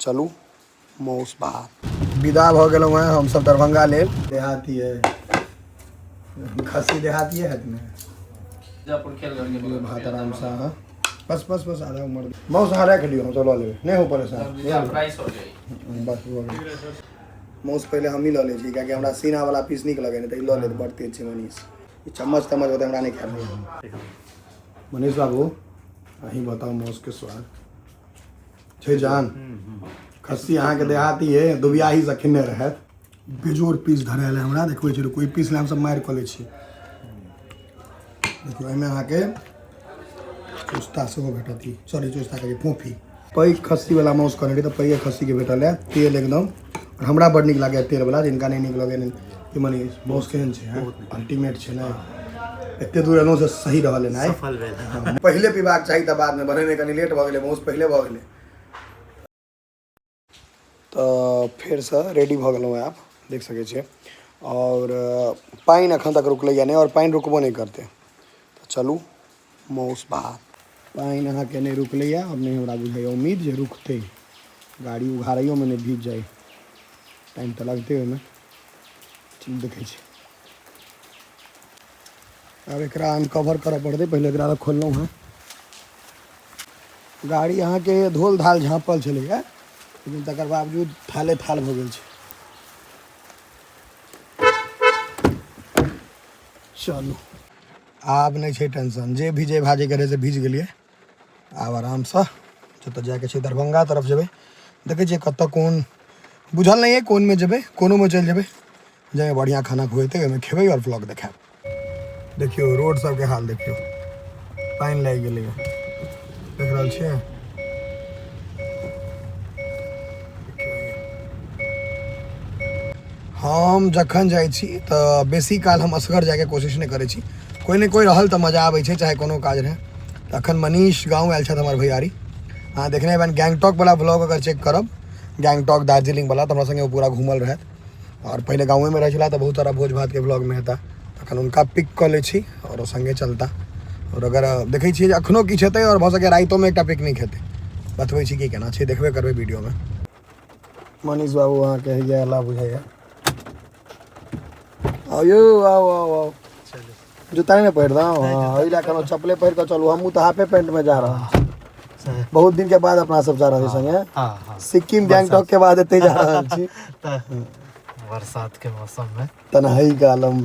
चलू मौस भात विदा भ गेलहुँ हैं हम सब दरभंगा लेल। देहाती है खस्सी देहाती है भात आराम से बस बस बस आधा उम्र मौस हरा के लियो हम सब ल लेबै नहीं हो परेशान प्राइस हो जाई बस मौस पहले हम ही ल ले छी कियाकि हमरा सीना वाला पीस निक लगे नहीं त ल ले बड़ तेज छै मनीष ई चम्मच तम्मच होते हमरा नहीं खाए मनीष बाबू अहीं बताओ मौस के स्वाद छै जान खस्सी अहाँ के देहाती है दुबियाही से खिने रहे बेजोर पीस धरायल हमरा देखबै छै कोई पीस ले हम सब मार क लै छी देखियो एमे अहाँ के चुस्ता सेहो भेटत सॉरी चुस्ता के फोफी पैघ खस्सी वाला मौस करने तो पैघ खस्सी के भेटल है तेल एकदम हमरा बड़ निक लागे तेल वाला जिनका नहीं निक लगे कि मनीष मौस केहन छै अल्टीमेट छै ना एते दूर एनो से सही रहल है सफल भेल पहले पीबाक चाहिए त बाद में बनेने कनी लेट भ गेलै मौस पहले भ गेलै तो फिर से रेडी भ गेलहुँ आप देख सके छियै और पानी अखन तक रुकलै नहीं और पानी रुकबो नहीं करते तो चलू मौस भात पानी अहाँ के नहीं रुकलै अब नहीं हमरा बुझाइए उम्मीद जे रुकते गाड़ी उघाड़ियों में नहीं भीज जाए टाइम तो लगते ओहिमे चीज देखे छी अब एक अनकवर करऽ पड़ते पहले एकरा खोललहुँ हैं गाड़ी अहाँ के धोल धाल झाँपल छलैया लेकिन तकर बावजूद थाले थाल भ गेल छै चलू आब नहीं छै टेंशन जे भीजे भाजे के रहे से भीज गेलिए आब आराम से जतऽ जाके छै दरभंगा तरफ जेबै देखै छियै कतऽ कोन बुझल नहीं है कोन में जेबै कोनो में चल जेबै जाए बढ़िया खाना खुएते ओहिमे खेबै और व्लॉग देखाब देखियो रोड सब के हाल देखियो पानी लागि गेलै देख रहल छियै हम जखन जाइ छी तो बेसी काल हम असगर जाके कोशिश नहीं करै छी कोई नहीं कोई रहल तो मजा आबै छै चाहे कोनो काज रहे तो अखन मनीष गाँव आयल छथि हमर भैयारी अहाँ देखने बन गैंगटॉक वाला व्लॉग अगर चेक करब गैंगटॉक दार्जिलिंग वाला तो हमरा संगे पूरा घूमल रहत और पहले गाँव में रहे तो बहुत सारा भोज भात के व्लॉग में हेता अखन उनका पिक कऽ लै छी और संगे चलता और अगर देखै छियै अखनो किछु हेतै और भऽ सके राइतो में एकटा पिकनिक हेतै बतबै छी कि केना छै देखबे करबै वीडियो में मनीष बाबू अहाँ के हैया अल्लाह बुझाइया आयो आओ आओ आओ जूता नहीं पहिर रहा हूँ हाँ चप्पले पहिर कर चलू हमू तो हाफे पैंट में जा रहा हूँ बहुत दिन के बाद अपना सब जा रहा है संगे सिक्किम गैंगटॉक के बाद एते जा रहा छी बरसात के मौसम में तन्हाई का आलम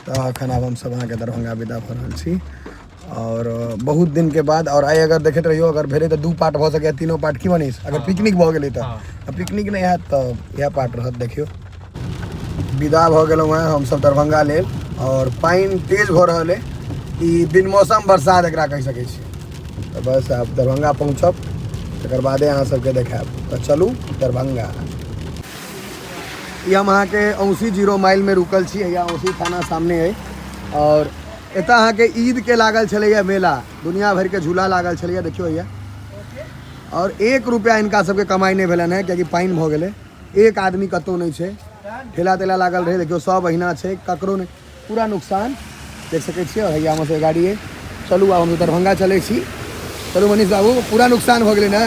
तो अखन आब हम सब अहाँ के दरभंगा विदा भ रहल छी और बहुत दिन के बाद और आइ अगर देखैत रहियो अगर भेले तो 2 पार्ट भ सके 3 पार्ट की बनिस अगर पिकनिक भ गेलै तो पिकनिक नहीं हैत तो यह पार्ट रहत देखियो विदा भ गेलहुँ हैं हम सब दरभंगा लेल और पानी तेज भ रहल है ई बिन मौसम बरसात एकरा कहि सकै छी तो बस आप दरभंगा पहुँचब तकर बादे अहाँ सबके देखाब तो चलू दरभंगा ये हम अहाँ के 80 माइल में रुकल छी या 80 थाना सामने है और एतऽ अहाँ के ईद के लागल छलैया मेला दुनिया भर के झूला लागल छलैया देखियो भैया और 1 रुपया इनका सबके कमाई नहीं भेलन है कियाकि पानी भ गेलै एक आदमी कतौ नहीं छै ठेला तेला लागल रहे देखियो सब अहिना छै ककरो नहीं पूरा नुकसान देख सकै छियै हैया हम से गाड़ी है चलू आब हम दरभंगा चलै छी चलू मनीष बाबू पूरा नुकसान भ गेलै ने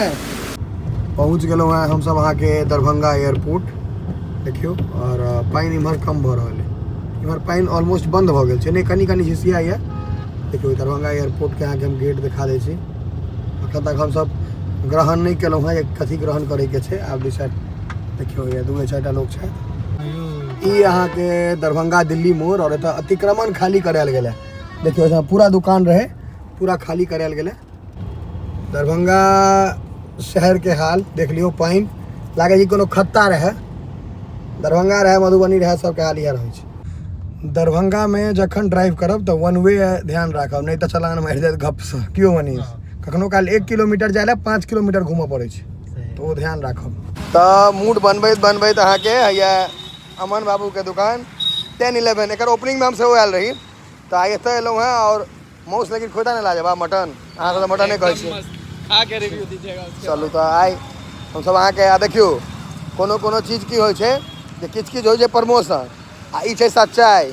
पहुँच गेलहुँ हैं हम सब अहाँ के दरभंगा एयरपोर्ट देखियो और पानी इम्हर कम भ रहल है इम्हर पानी ऑलमोस्ट बंद भ गेल छै नहीं कनी कनी झिसिया है देखियो दरभंगा एयरपोर्ट के अहाँ के हम गेट दिखा दै छी अखन तक हम सब ग्रहण नहीं केलहुँ हैं कथी ग्रहण करे के छै आब डिसाइड देखियो ये 2-4टा लोग छै ई अहाँ के दरभंगा दिल्ली मोड़ और एतऽ अतिक्रमण खाली करायल गेलै देखियो पूरा दुकान रहे पूरा खाली करायल गेलै दरभंगा शहर के हाल देख लियो पानी लागे जी कोनो खत्ता रहे दरभंगा रहे मधुबनी रहे सबके हाल इएह रहै छै दरभंगा में जखन ड्राइव करब तो 1 वे ध्यान राखब नहीं तो चलान मारि देत गप से कियो मनीष कखनो काल 1 किलोमीटर जाए 5 किलोमीटर घूमऽ पड़ै छै तो वो ध्यान राखब तो मूड बनबैत अहाँ के हैया अमन बाबू के दुकान 10-11 एक ओपनिंग में हम सेहो आयल रही तो आइ एतऽ एलहुँ हैं और मौस लेकिन खोता नहीं लाजवाब मटन अहाँ सब मटन नहीं कहै छियै खा के रिव्यू दीजिएगा चलू तो आइ हम सब अहाँ के देखियो कोनो चीज की होइ छै जे किछ होइ छै प्रमोशन आ ई छै सच्चाई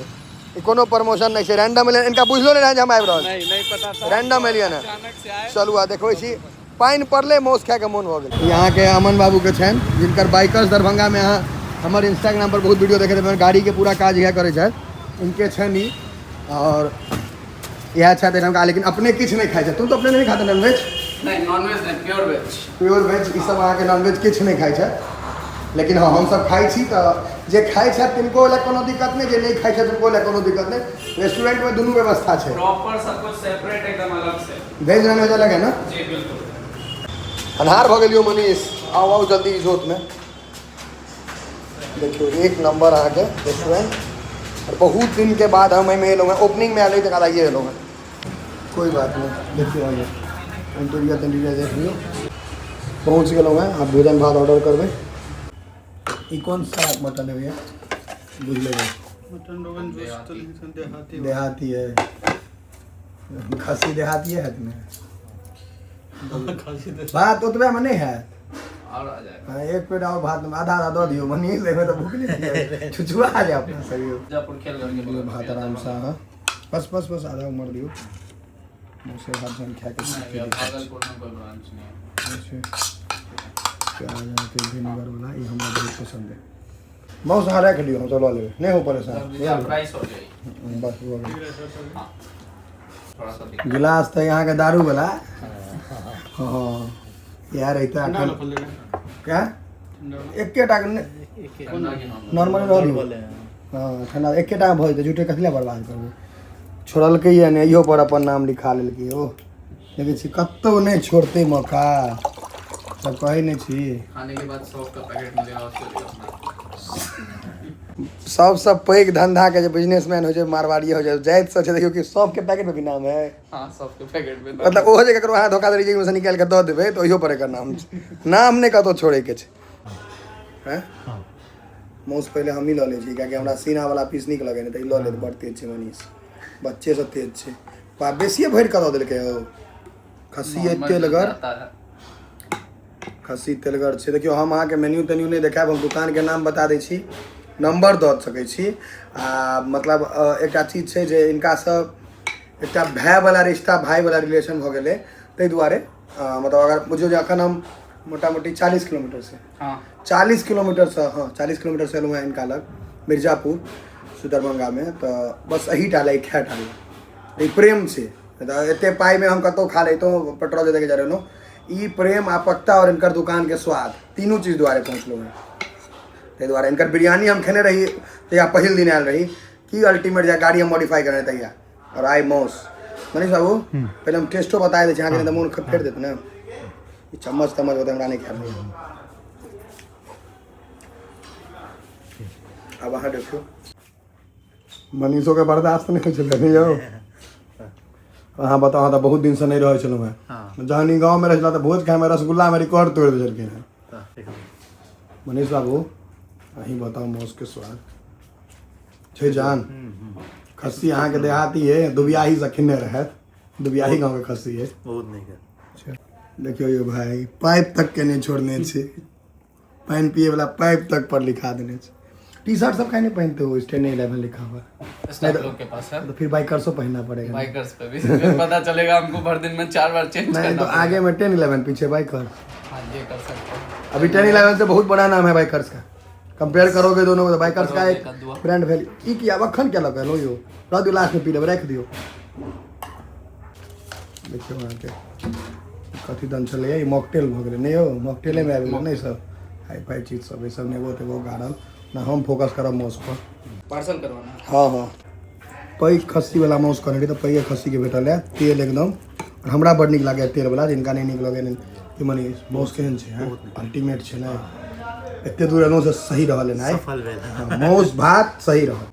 ई कोनो प्रमोशन नहीं छै रैंडम एलियन इनका बुझलो नहीं रहे हम आबि रहल नहीं पता था रैंडम एलियन है अचानक से आए चलू आ देखबै छी पाइन पड़ले मौस खाए के मन हो गए। यहाँ के अमन बाबू के छन जिनकर बाइकर्स दरभंगा में यहाँ हमारे इंस्टाग्राम पर बहुत वीडियो देखे थे, गाड़ी के पूरा काज यह करे छे इनके छन ही। और यह अच्छा थे का, लेकिन अपने किछ नहीं खाए। तुम तो अपने नहीं खाते नॉनवेज? नहीं नॉनवेज नहीं, प्योर वेज। प्योर वेज ई सब अहाँ के नॉनवेज किछ नहीं खाए छे, लेकिन हाँ हम सब खाई छी। तो जे खाए छे तिनको ले कोनो दिक्कत नहीं, जे नहीं खाए छे तिनको ले कोनो दिक्कत नहीं। रेस्टोरेंट में दोनों व्यवस्था छे, प्रॉपर सब कुछ सेपरेट एकदम अलग से। वेज नॉन वेज अलग है ना? जी बिल्कुल। अनहार भ गेलियो मनीष, आओ आओ जल्दी इजोत में। देखियो एक नंबर अहाँ के रेस्टोरेंट, और बहुत दिन के बाद हम एहिमे एलहुँ हैं। ओपनिंग में आए तक आइए एलहुँ हैं, कोई बात नहीं। देखियो आइए इंटीरियर इंटीरियर देख लियो। पहुँच गए हैं, आप भोजन भात ऑर्डर करबे। ई कौन सा मटन है भैया? बुझ ले मटन रोगन जोश तो देहाती देहाती है, खस्सी देहाती है तुम्हें भात उतबे में नहीं है। और आ जाएगा। हाँ, एक पेट और भात में आधा आधा दो दियो मनीष, लेमे तो भूख नहीं छुछुआ आ जाए अपना शरीर। मिर्जापुर खेल करके भात आराम से। हाँ बस बस बस आधा उमर दियो मुझसे भात जन खा के भागलपुर में कोई ब्रांच नहीं है। प्याज के विनेगर वाला ये हमरा बहुत पसंद है। मौस हाँ रख लियो, हम चलो लेवे नहीं हो परेशान। प्राइस हो जाएगी बस हो गया। थोड़ा सा गिलास तो यहाँ के दारू वाला। हाँ यार रहता क्या एक नॉर्मल हाँ ठंडा एक भऽ जेतै, झूठे कथी बर्बाद करबै। छोड़लकै या नहीं इहो पर अपन नाम लिखा लेलकै। ओ देखै छी कतौ नहीं छोड़ते मौका, सब कहै नहीं छी। खाने के बाद 100 का पैकेट मिलेगा उसको सबसे पैघ धंधा के जे बिजनेसमैन हो जाए मारवाड़ी हो जाए जाइत से देखियो कि सबके पैकेट में भी नाम है। हाँ सबके पैकेट में मतलब ओहो जे ककरो अहाँ धोखाधड़ी में से निकाल के दऽ देबै तो इहो पर एकर नाम छै, नाम नहीं कतौ छोड़े के छै। हैं मौस पहले हम ही लऽ लै छी, कियाकि हमरा सीना वाला पीस नीक लगे नहीं तो ई लऽ लेत। बड़ तेज छै मनीष, बच्चे से तेज छै। पा बेसिए भरि कऽ दऽ देलकै हो। खस्सी तेलगर, खस्सी तेलगर छै। देखियो हम अहाँके मेन्यू तेन्यू नहीं देखायब, हम दुकान के नाम बता दै छी, नंबर दऽ सकै छी। आ मतलब एकटा चीज छै जे इनका सब एकटा भाई वाला रिश्ता, भाई वाला रिलेशन भऽ गेलै, ताहि दुआरे मतलब अगर बुझियो जे अखन हम मोटा मोटी 40 किलोमीटर से 40 किलोमीटर से हाँ 40 किलोमीटर से एलहुँ हैं इनका लग मिर्जापुर दरभंगा में। तो बस यही टा लै खाए टा ई प्रेम से एते पाई में हम कतौ खा लेतहुँ, पेट्रोल दे के जा रहलहुँ। ई प्रेम आपकता और इनकर दुकान के स्वाद तीनों चीज़ द्वारे पहुँचलहुँ हैं। ताहि दुआरे इनकर बिरयानी हम खेने रही तहिया पहिल दिन आयल रही कि अल्टीमेट जा गाड़ी हम मॉडिफाई करने तहिया। और आई मौस मनीष बाबू पहले हम टेस्टो बता दै छी अहाँके, नहीं तो मोन फेर देत ने। ई चम्मच तम्मच होते हमरा नहीं खाए। अब अहाँ देखियो मनीषो के बर्दाश्त नहीं छलै नहीं यौ। अहाँ बताओ, अहाँ तो बहुत दिन से नहीं रहे छलहुँ हैं। जहन ई गाँव में रह तो भोज खाए में रसगुल्ला में रिकॉर्ड तोड़ दे छलखिन हैं। मनीष बाबू अहीं बताओ मौस के स्वाद छै जान। खस्सी अहाँ के देहाती है, दुबियाही से खिने रहत, दुबियाही गाँव के खस्सी है बहुत नहीं। देखियो ये भाई पाइप तक के नहीं छोड़ने छे, पानी पिए वाला पाइप तक पर लिखा देने छे। टी शर्ट सब काहे नहीं पहनते हो? स्टैंड 11 लिखा हुआ स्टाफ लोग के पास है, तो फिर बाइकर्सो पहनना पड़ेगा। बाइकर्स पे भी पता चलेगा हमको भर दिन में 4 बार चेंज नहीं तो आगे में 10-11 पीछे बाइकर। हाँ ये कर सकते हैं। अभी 10-11 से बहुत बड़ा नाम है बाइकर्स का, कंपेयर करोगे दोनों को तो बाइकर्स का एक ब्रांड वैल्यू। ई की अब अखन क्या लगा लो यो रख दियो, लास्ट में पी लेब, रख दियो। देखियो वहाँ के कथी दन चले मॉकटेल भ गेलै नहीं हो, मॉकटेले में आबि गेलै नहीं सब हाई फाई चीज सब, ये सब नेबो तेबो गाड़ल ना। हम फोकस करब मौस पर, पार्सल करवाना। हाँ हाँ पैघ खस्सी वाला मौस करने रही तो पैघ खस्सी के भेटल है तेल एकदम। और हमरा बड़ नीक लागे तेल वाला, जिनका नहीं नीक लगे कि मनी मौस केहन छै अल्टीमेट छै ना। एते दूर एलहुँ से सही रहल है मौस भात सही रहल।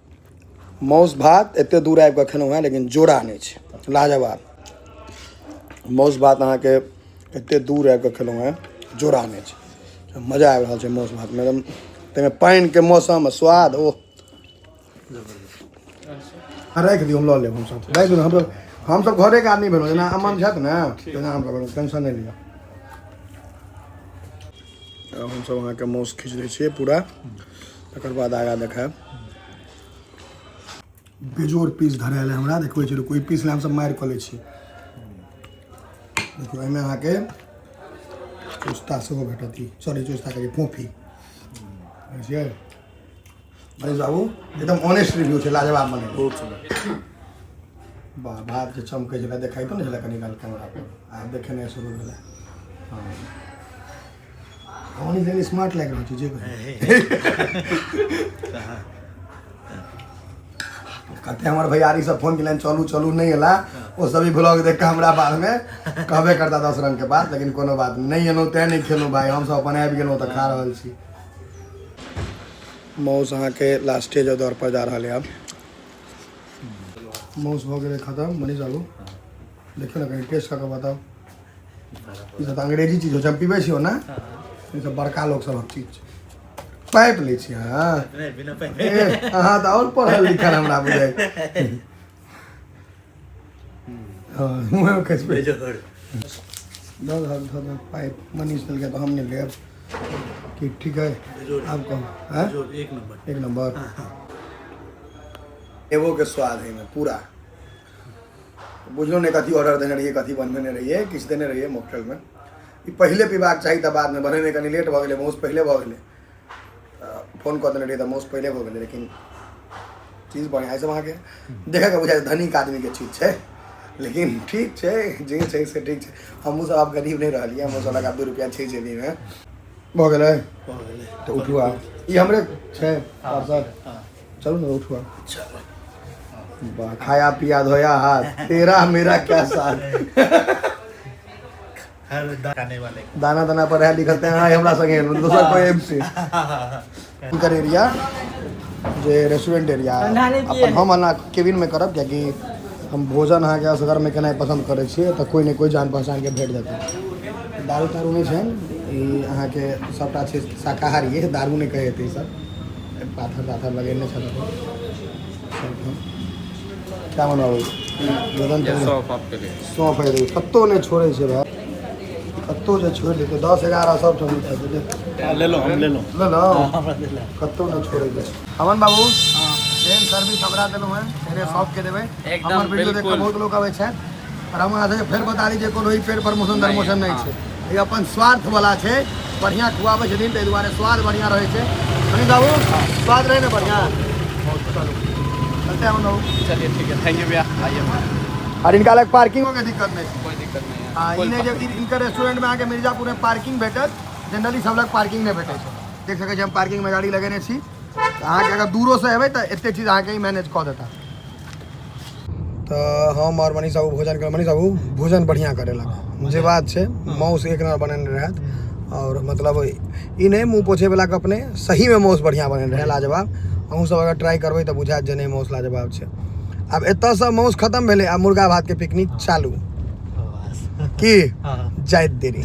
मौस भात एते दूर आबि कऽ खेलहुँ हैं लेकिन जोड़ा नहीं छै, लाजवाब। मौस भात अहाँके एते दूर आबि कऽ खेलहुँ हैं, जोड़ा नहीं छै, मजा आबि रहल छै मौस भात में एकदम। ताहिमे पानि के मौसम स्वाद ओ राखि दियौ, हम लऽ लेब। हमसब राखि दियौ, हमसब घरे के आदमी भेलहुँ, जेना अमन छथि ने तेना हमसब टेंशन नहीं लिअ। अब हमसब अहाँके मौस खींच दै छियै पूरा, तकर बाद आगाँ देखायब। बेजोड़ पीस धरायल है हमरा, देखबै छी कोई पीस ले हमसब मारि कऽ लै छी। देखियौ एहिमे अहाँके चुस्ता सेहो भेटत सॉरी चुस्ता कहिए फोफी बुझिए मनीष बाबू एकदम ऑनेस्ट रिव्यू छै लाजवाब बने बहुत सुंदर वाह भात जे चमकै छलै देखाइ तो नहि छलै कनि काल कैमरा पर आब देखेनाइ शुरू भेलै हाँ हमनी जनी स्मार्ट लागि रहल छै जे कहते हमारे भैयारी सब फोन केलन चलू चलू नहीं एला वो सभी ब्लॉग देख के हमरा बाद में कहबे करता 10 रंग के बात लेकिन कोनो बात नहीं एनो तै नहीं खेलू भाई हम सब अपन आबि गेलहुँ तऽ खा रहल छी मौस अहाँ के लास्ट स्टेज दौर पर जा रहा है अब मौस हो गए खत्म मनीष बाबू देखियो ना कहीं टेस्ट करके बताओ ई सब अंग्रेजी चीज हो जब पीबे छियो ना ई सब बड़का लोग सब चीज पाइप लै छी हाँ बिना पाइप हाँ तो और पढ़ल लिखल हमरा बुझाइ हाँ मुँह में खस पे दो पाइप मनीष चल गया तो हम नहीं ले कि ठीक है आप कहो हाँ एक नंबर एवो के स्वाद है में पूरा बुझलो ने कथी ऑर्डर देने रहिए कथी बनबेने रहिए किछु देने रहिए मॉकटेल में ई पहले पीबाक चाही तऽ बाद में बनेने कनी लेट भऽ गेलै मौस पहले भऽ गेलै फोन कऽ देने रहिए तऽ मौस पहले भऽ गेलै लेकिन चीज बढ़िया है सब अहाँके देखे के बुझाइ धनिक आदमी के चीज छै लेकिन ठीक छै जे छै से ठीक छै हमहूँ सब आब गरीब नहीं रहलियै हमहूँ सब लगा 2 रुपया छै जेबी में भऽ गेलै तऽ उठू आब ई हमरे छै पार्सल चलू ना उठू आब चलो खाया पिया धोया हाथ तेरा मेरा क्या साथ दाना दाना पर है लिखते हैं हमरा संगे दूसरा कोई एम से इनकर एरिया जे रेस्टोरेंट एरिया अपन हम अना केबिन में करब कियाकि हम भोजन अहाँ के असगर में केनाइ पसंद करै छियै तऽ कोई ने कोई जान पहचान के भेट जेतै दारू तारू नहीं छै ई अहाँ के सबटा छै शाकाहारी है दारू नहीं कहे हेतै सब पाथर ताथर लगेने छथिन क्या बनाओ सौंफ आपके लिए सौंफ है कत्तो नहीं छोड़े छै भाई कत्तो जे छोड़ देते 10-11 सब छोड़ देते ले लो हम ले लो ले लो कत्तो नहीं छोड़े छै अमन बाबू जेन सर्विस हमरा देलौ है तेरे सौंफ के देबे एकदम हमर वीडियो देख के बहुत लोग आवे छै और हम अहाँ से फेर बता दी जे कोनो ई पेड़ प्रमोशन प्रमोशन नहीं छै ई अपन स्वार्थ वाला छै बढ़िया खुआबै छथिन तै दुआरे स्वाद बढ़िया रहै छै अनिल बाबू स्वाद रहे ना बढ़िया चलते हम लोग चलिए ठीक है थैंक यू भैया आइए और इनका अलग पार्किंग के दिक्कत नहीं कोई दिक्कत नहीं है हाँ इन्हें जब इनका रेस्टोरेंट में आके मिर्जापुर में पार्किंग भेटत जनरली सब लोग पार्किंग नहीं भेटे देख सके हम पार्किंग में गाड़ी लगेने छी अहाँ के अगर दूरों से अबै तऽ एते चीज अहाँ के ही मैनेज कऽ देता तो हम और मनीष बाबू भोजन कर मनीष बाबू भोजन बढ़िया करेलक जे बात छै मौस एक नंबर बनेने रहत और मतलब ई नहीं मुँह पोछे वाला के अपने सही में मौस बढ़िया बनेने रहे लाजवाब अहूँ सब अगर ट्राई करबै तऽ बुझात जे नहीं मौस लाजवाब छै अब एतऽ से मौस खत्म भेलै आ मुर्गा भात के पिकनिक चालू की जाइत देरी